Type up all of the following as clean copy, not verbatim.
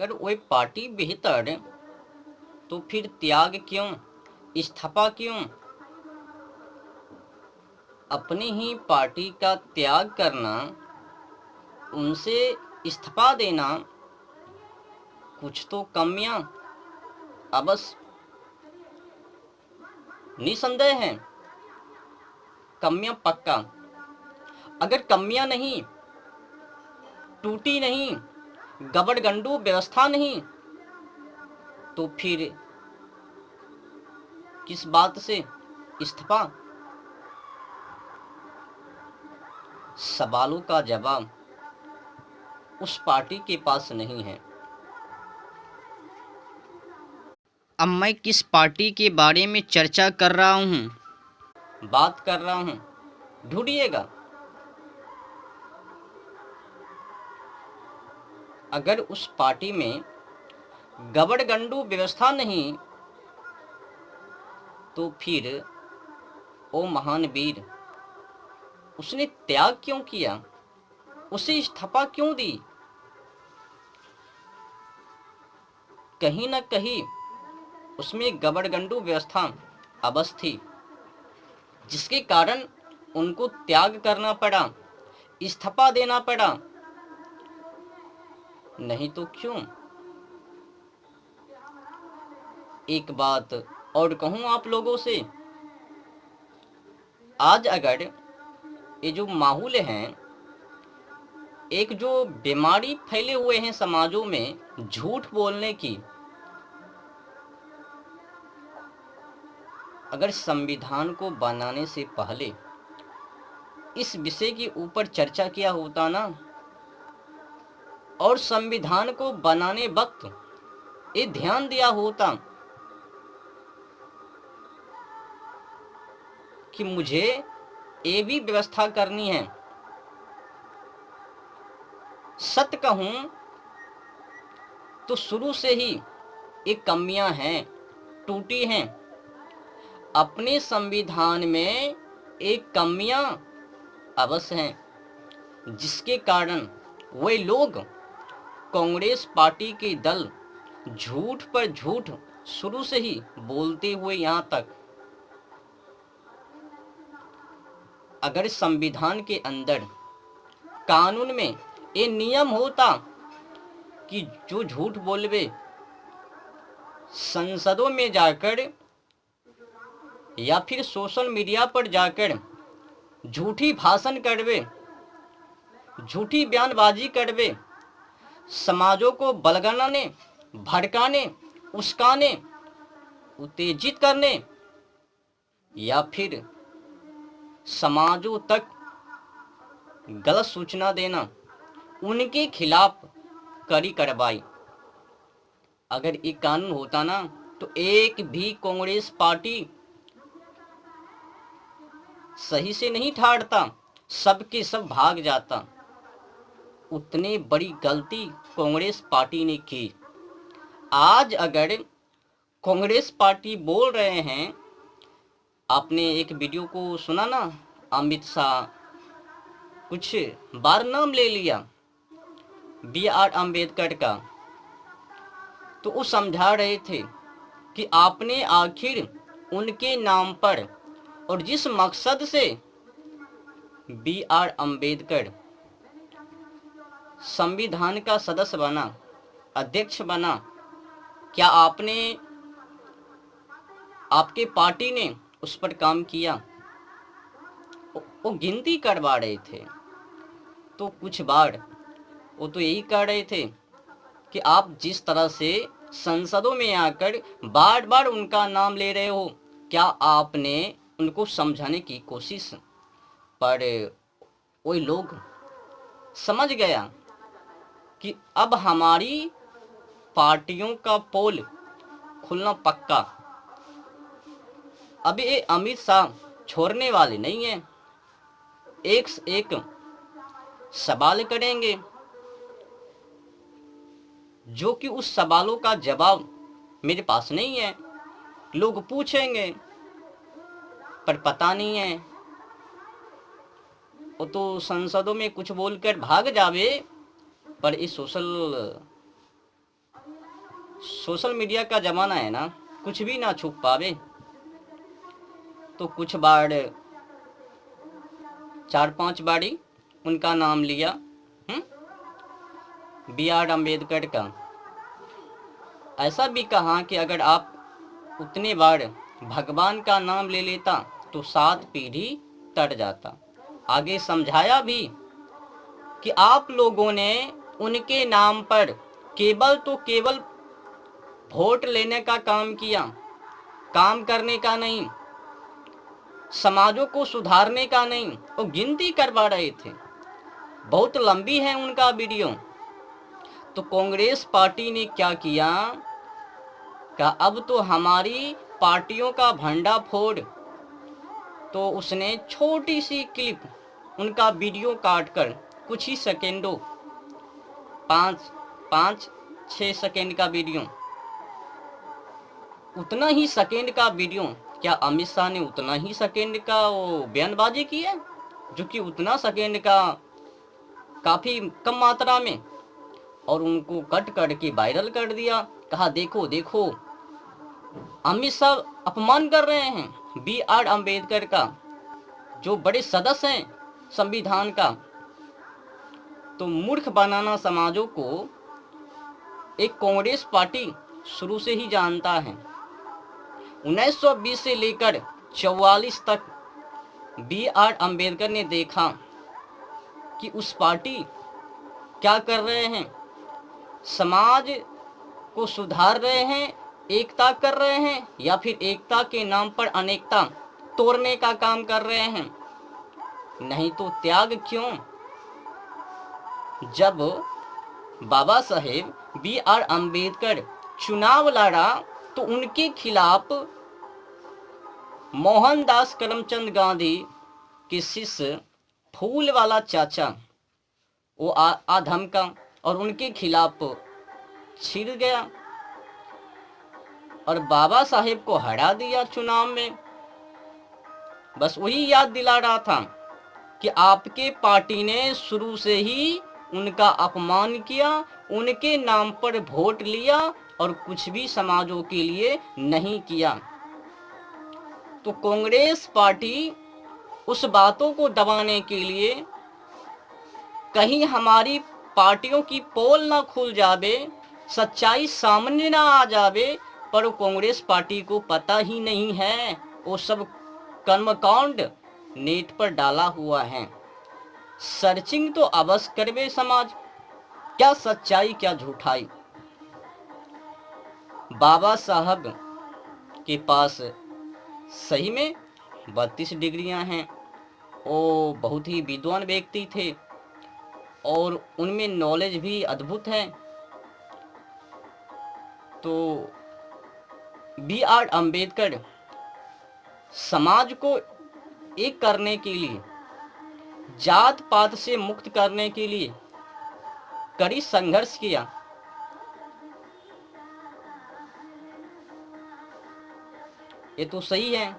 अगर वही पार्टी बेहतर तो फिर त्याग क्यों, इस्तीफा क्यों? अपनी ही पार्टी का त्याग करना, उनसे इस्तीफा देना, कुछ तो कमियां अवश्य निसंदेह है। कमियां पक्का। अगर कमियां नहीं, टूटी नहीं, गबड़गंडू व्यवस्था नहीं, तो फिर किस बात से इस्तीफा? सवालों का जवाब उस पार्टी के पास नहीं है। अब मैं किस पार्टी के बारे में चर्चा कर रहा हूँ, बात कर रहा हूँ, ढूंढिएगा। अगर उस पार्टी में गबड़गंडू व्यवस्था नहीं, तो फिर ओ महान वीर, उसने त्याग क्यों किया, उसे इस्तीफा क्यों दी? कहीं न कहीं उसमें गबड़गंडू व्यवस्था अवश्य थी, जिसके कारण उनको त्याग करना पड़ा, इस्तीफा देना पड़ा। नहीं तो क्यों? एक बात और कहूं आप लोगों से, आज अगर ये जो माहौल हैं, एक जो बीमारी फैले हुए हैं समाजों में झूठ बोलने की, अगर संविधान को बनाने से पहले इस विषय के ऊपर चर्चा किया होता ना, और संविधान को बनाने वक्त ये ध्यान दिया होता कि मुझे ये भी व्यवस्था करनी है। सत्य कहूं तो शुरू से ही ये कमियां हैं, टूटी हैं। अपने संविधान में एक कमियां अवश्य हैं, जिसके कारण वे लोग कांग्रेस पार्टी के दल झूठ पर झूठ शुरू से ही बोलते हुए यहाँ तक। अगर संविधान के अंदर, कानून में ये नियम होता कि जो झूठ बोलवे संसदों में जाकर या फिर सोशल मीडिया पर जाकर झूठी भाषण करवे, झूठी बयानबाजी करवे, समाजों को बलगनाने, भड़काने, उस्काने, उत्तेजित करने, या फिर समाजों तक गलत सूचना देना, उनके खिलाफ कड़ी कार्रवाई। अगर ये कानून होता ना, तो एक भी कांग्रेस पार्टी सही से नहीं ठाड़ता, सबके सब भाग जाता। उतनी बड़ी गलती कांग्रेस पार्टी ने की। आज अगर कांग्रेस पार्टी बोल रहे हैं, आपने एक वीडियो को सुना ना, अमित शाह कुछ बार नाम ले लिया BR अम्बेडकर का, तो वो समझा रहे थे कि आपने आखिर उनके नाम पर और जिस मकसद से BR अम्बेडकर संविधान का सदस्य बना, अध्यक्ष बना, क्या आपने, आपके पार्टी ने उस पर काम किया? वो गिनती करवा रहे थे। तो कुछ बार वो तो यही कह रहे थे कि आप जिस तरह से संसदों में आकर बार बार उनका नाम ले रहे हो, क्या आपने उनको समझाने की कोशिश? पर वही लोग समझ गया कि अब हमारी पार्टियों का पोल खुलना पक्का। अब ये अमित शाह छोड़ने वाले नहीं हैं, एक से एक सवाल करेंगे, जो कि उस सवालों का जवाब मेरे पास नहीं है। लोग पूछेंगे पर पता नहीं है, वो तो संसदों में कुछ बोलकर भाग जावे, पर इस सोशल सोशल मीडिया का ज़माना है ना, कुछ भी ना छुप पावे। तो कुछ बार 4-5 बारी उनका नाम लिया, बी आर अम्बेडकर का। ऐसा भी कहा कि अगर आप उतने बार भगवान का नाम ले लेता तो 7 पीढ़ी तर जाता। आगे समझाया भी कि आप लोगों ने उनके नाम पर केवल तो केवल वोट लेने का काम किया, काम करने का नहीं, समाजों को सुधारने का नहीं, वो गिनती करवा रहे थे। बहुत लंबी है उनका वीडियो। तो कांग्रेस पार्टी ने क्या किया, अब तो हमारी पार्टियों का भंडाफोड़। तो उसने छोटी सी क्लिप उनका वीडियो काटकर कुछ ही सेकेंडों, 5-6 सेकेंड का वीडियो, उतना ही सेकेंड का वीडियो। क्या अमित शाह ने उतना ही सेकेंड का वो बयानबाजी की है, जो कि उतना सेकेंड का काफ़ी कम मात्रा में, और उनको कट करके वायरल कर दिया। कहा देखो देखो अमित शाह अपमान कर रहे हैं बी आर अम्बेडकर का, जो बड़े सदस्य हैं संविधान का। तो मूर्ख बनाना समाजों को एक कांग्रेस पार्टी शुरू से ही जानता है। 1920 से लेकर 44 तक बी आर अम्बेडकर ने देखा कि उस पार्टी क्या कर रहे हैं, समाज को सुधार रहे हैं, एकता कर रहे हैं, या फिर एकता के नाम पर अनेकता तोड़ने का काम कर रहे हैं। नहीं तो त्याग क्यों। जब बाबा साहेब बी आर अम्बेडकर चुनाव लड़ा तो उनके खिलाफ मोहनदास करमचंद गांधी के शिष्य फूल वाला चाचा वो आ धमका और उनके खिलाफ छिड़ गया और बाबा साहेब को हरा दिया चुनाव में। बस वही याद दिला रहा था कि आपके पार्टी ने शुरू से ही उनका अपमान किया, उनके नाम पर वोट लिया और कुछ भी समाजों के लिए नहीं किया। तो कांग्रेस पार्टी उस बातों को दबाने के लिए, कहीं हमारी पार्टियों की पोल ना खुल जावे, सच्चाई सामने ना आ जावे, पर कांग्रेस पार्टी को पता ही नहीं है। वो सब कर्मकांड नेट पर डाला हुआ है। सर्चिंग तो अवश्य करवे समाज, क्या सच्चाई क्या झूठाई। बाबा साहब के पास सही में 32 डिग्रियां हैं। वो बहुत ही विद्वान व्यक्ति थे और उनमें नॉलेज भी अद्भुत है। तो बी आर अम्बेडकर समाज को एक करने के लिए, जात पात से मुक्त करने के लिए कड़ी संघर्ष किया। ये तो सही है,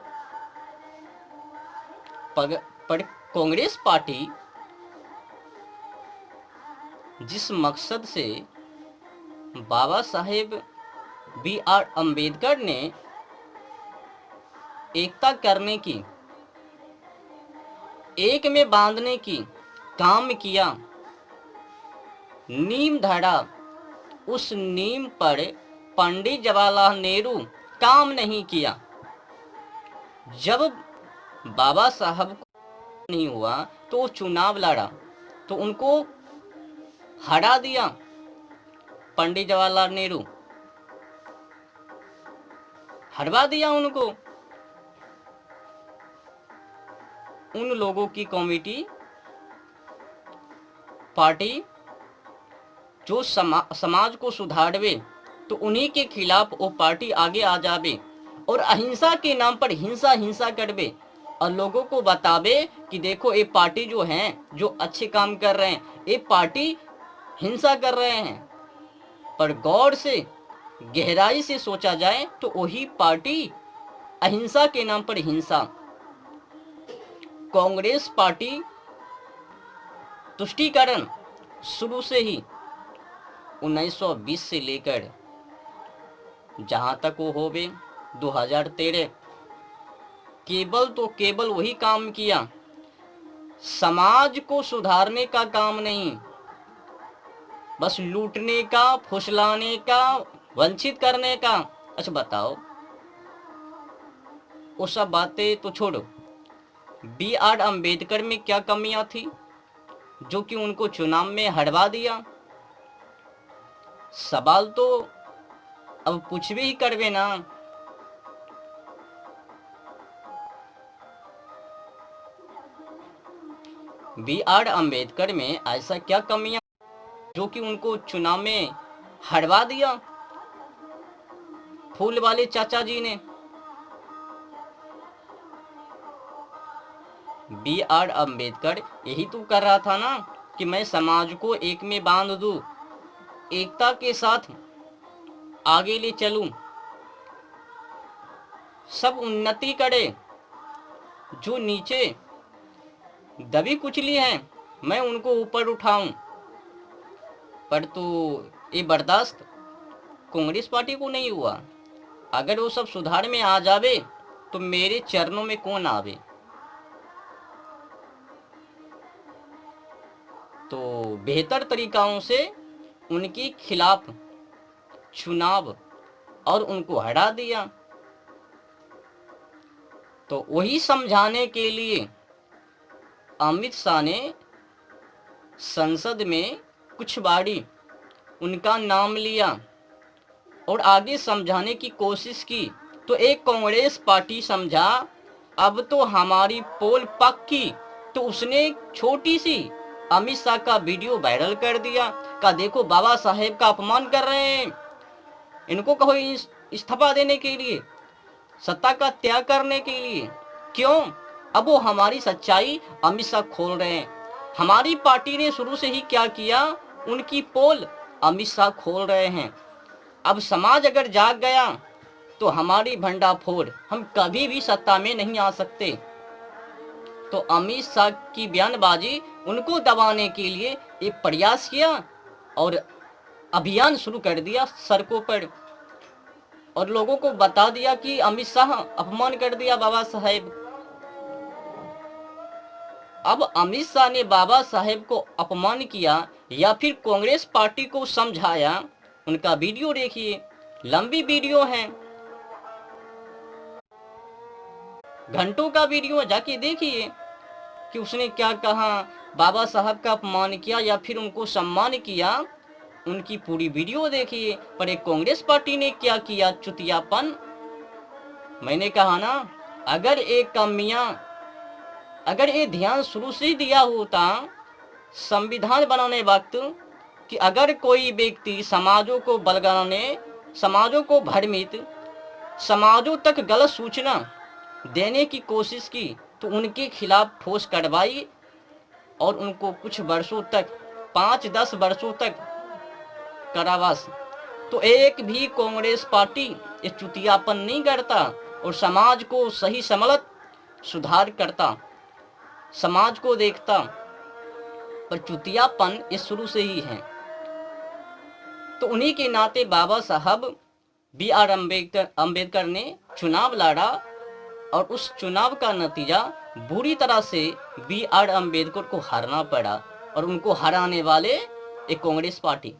पर कांग्रेस पार्टी जिस मकसद से बाबा साहेब बी आर अम्बेडकर ने एकता करने की, एक में बांधने की काम किया, नींव धरा, उस नींव पर पंडित जवाहरलाल नेहरू काम नहीं किया। जब बाबा साहब को नहीं हुआ तो वो चुनाव लड़ा तो उनको हरा दिया पंडित जवाहरलाल नेहरू, हरवा दिया उनको। उन लोगों की कमेटी पार्टी जो समाज को सुधारवे, तो उन्हीं के खिलाफ वो पार्टी आगे आ जावे और अहिंसा के नाम पर हिंसा करवे और लोगों को बतावे कि देखो ये पार्टी जो हैं, जो अच्छे काम कर रहे हैं, ये पार्टी हिंसा कर रहे हैं। पर गौर से गहराई से सोचा जाए तो वही पार्टी अहिंसा के नाम पर हिंसा। कांग्रेस पार्टी तुष्टीकरण शुरू से ही 1920 से लेकर जहाँ तक वो हो बे 2013 केवल तो केवल वही काम किया, समाज को सुधारने का काम नहीं, बस लूटने का, फुसलाने का, वंचित करने का। अच्छा बताओ, वो सब बातें तो छोड़ो, B.R. अम्बेडकर में क्या कमियां थी जो कि उनको चुनाव में हरवा दिया? सवाल तो अब कुछ भी ही करवे ना। B.R. अम्बेडकर में ऐसा क्या कमियां जो कि उनको चुनाव में हरवा दिया? फूल वाले चाचा जी ने। B.R. अम्बेडकर यही तो कर रहा था ना कि मैं समाज को एक में बांध दूं, एकता के साथ आगे ले चलूं, सब उन्नति करे, जो नीचे दबी कुचली हैं मैं उनको ऊपर उठाऊं। पर तो ये बर्दाश्त कांग्रेस पार्टी को नहीं हुआ। अगर वो सब सुधार में आ जावे तो मेरे चरणों में कौन आवे। तो बेहतर तरीकाओं से उनके खिलाफ चुनाव और उनको हटा दिया। तो वही समझाने के लिए अमित शाह ने संसद में कुछ बारी उनका नाम लिया और आगे समझाने की कोशिश की। तो एक कांग्रेस पार्टी समझा अब तो हमारी पोल पक्की, तो उसने छोटी सी अमित शाह का वीडियो वायरल कर दिया। का देखो बाबा साहेब का अपमान कर रहे हैं, इनको कहो इस्तीफा देने के लिए, सत्ता का त्याग करने के लिए। क्यों? अब वो हमारी सच्चाई अमित शाह खोल रहे हैं। हमारी पार्टी ने शुरू से ही क्या किया, उनकी पोल अमित शाह खोल रहे हैं। अब समाज अगर जाग गया तो हमारी भंडाफोड़, हम कभी भी सत्ता में नहीं आ सकते। तो अमित शाह की बयानबाजी उनको दबाने के लिए एक प्रयास किया और अभियान शुरू कर दिया सड़कों पर, और लोगों को बता दिया कि अमित शाह अपमान कर दिया बाबा साहेब। अब अमित शाह ने बाबा साहेब को अपमान किया या फिर कांग्रेस पार्टी को समझाया, उनका वीडियो देखिए, लंबी वीडियो है, घंटों का वीडियो, जाके देखिए कि उसने क्या कहा, बाबा साहब का अपमान किया या फिर उनको सम्मान किया, उनकी पूरी वीडियो देखिए। पर एक कांग्रेस पार्टी ने क्या किया, चुतियापन। मैंने कहा ना, अगर ये ध्यान शुरू से दिया होता संविधान बनाने वक्त कि अगर कोई व्यक्ति समाजों को बलगाने, समाजों को भ्रमित, समाजों तक गलत सूचना देने की कोशिश की तो उनके खिलाफ ठोस कार्रवाई और उनको कुछ वर्षों तक, 5-10 वर्षों तक कारावास। तो एक भी कांग्रेस पार्टी ये चुतियापन नहीं करता और समाज को सही समलत सुधार करता, समाज को देखता। पर चुतियापन ये शुरू से ही है। तो उन्हीं के नाते बाबा साहब B.R. अम्बेडकर ने चुनाव लड़ा और उस चुनाव का नतीजा बुरी तरह से B.R. अम्बेडकर को हारना पड़ा, और उनको हराने वाले एक कांग्रेस पार्टी।